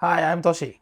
Hi, I'm Toshi.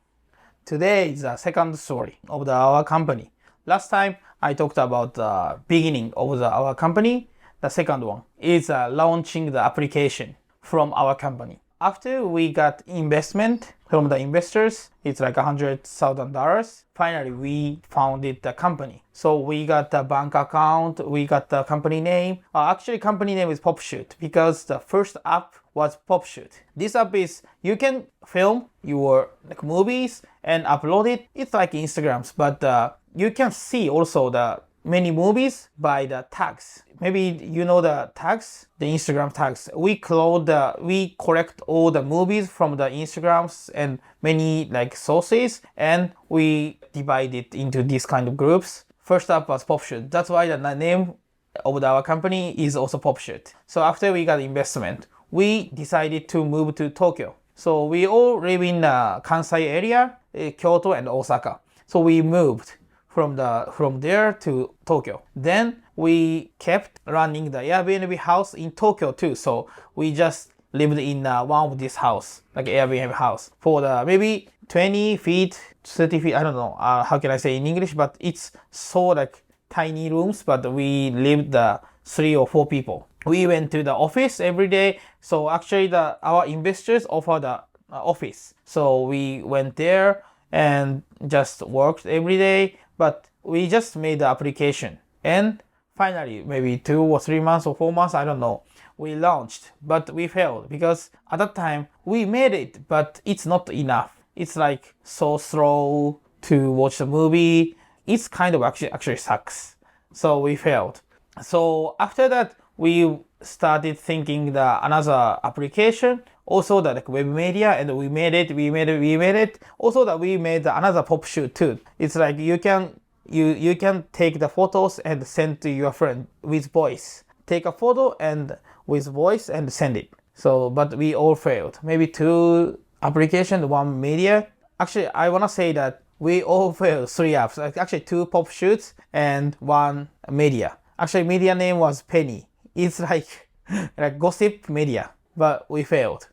Today is the second story of our company. Last time I talked about the beginning of our company. The second one is launching the application from our company. After we got investment from the investors, it's like $100,000. Finally, we founded the company. So we got the bank account, we got the company name. Actually, company name is PopShoot because the first app was PopShoot. This app is you can film your movies and upload it. It's like Instagrams, but you can see also the many movies by the tags. Maybe you know the tags, the Instagram tags. We collect all the movies from the Instagrams and many sources, and we divide it into these kind of groups. First up was PopShoot. That's why the name of our company is also PopShoot. So after we got investment, we decided to move to Tokyo. So we all live in the Kansai area, Kyoto and Osaka. So we moved from there to Tokyo. Then we kept running the Airbnb house in Tokyo too. So we just lived in one of this house, like Airbnb house, for the maybe 20 feet, 30 feet. I don't know how can I say in English, but it's so tiny rooms. But we lived 3 or 4 people. We went to the office every day. So actually, our investors offered the office. So we went there and just worked every day. But we just made the application. And finally, maybe 2 or 3 months or 4 months, I don't know, we launched. But we failed because at that time, we made it, but it's not enough. It's so slow to watch the movie. It's kind of actually sucks. So we failed. So after that, we started thinking another application, also the web media, and we made it. Also that we made another PopShoot too. It's you can take the photos and send to your friend with voice. Take a photo and with voice and send it. So, but we all failed. Maybe 2 applications, 1 media. Actually, I wanna say that we all failed 3 apps. Actually, 2 PopShoots and 1 media. Actually, media name was Penny. It's like gossip media, but we failed.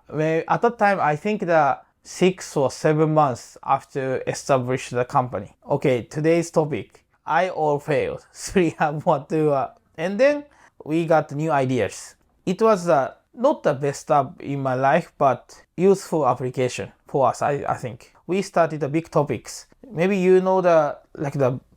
At that time, I think 6 or 7 months after establishing the company. Okay, today's topic. I all failed. 3 have what to and then we got new ideas. It was not the best app in my life, but useful application for us, I think. We started the big topics. Maybe you know the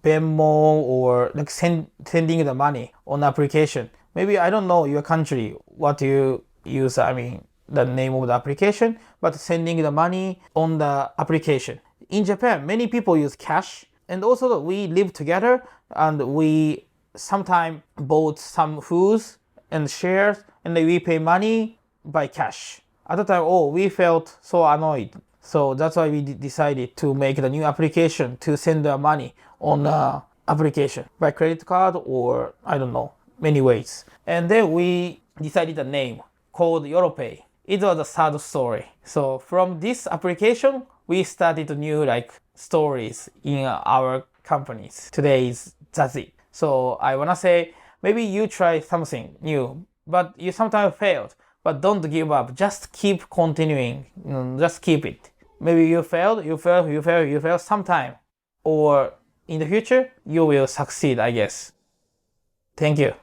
Venmo or sending the money on application. Maybe I don't know your country, what you use, the name of the application, but sending the money on the application. In Japan, many people use cash, and also we live together and we sometimes bought some foods and shares and we pay money by cash. At the time, we felt so annoyed. So that's why we decided to make the new application to send the money on the application by credit card or I don't know, many ways. And then we decided a name called Europay. It was a sad story. So from this application, we started new stories in our companies. That's it. So I wanna say maybe you try something new, but you sometimes failed. But don't give up. Just keep continuing. Just keep it. Maybe you failed sometime. Or in the future, you will succeed, I guess. Thank you.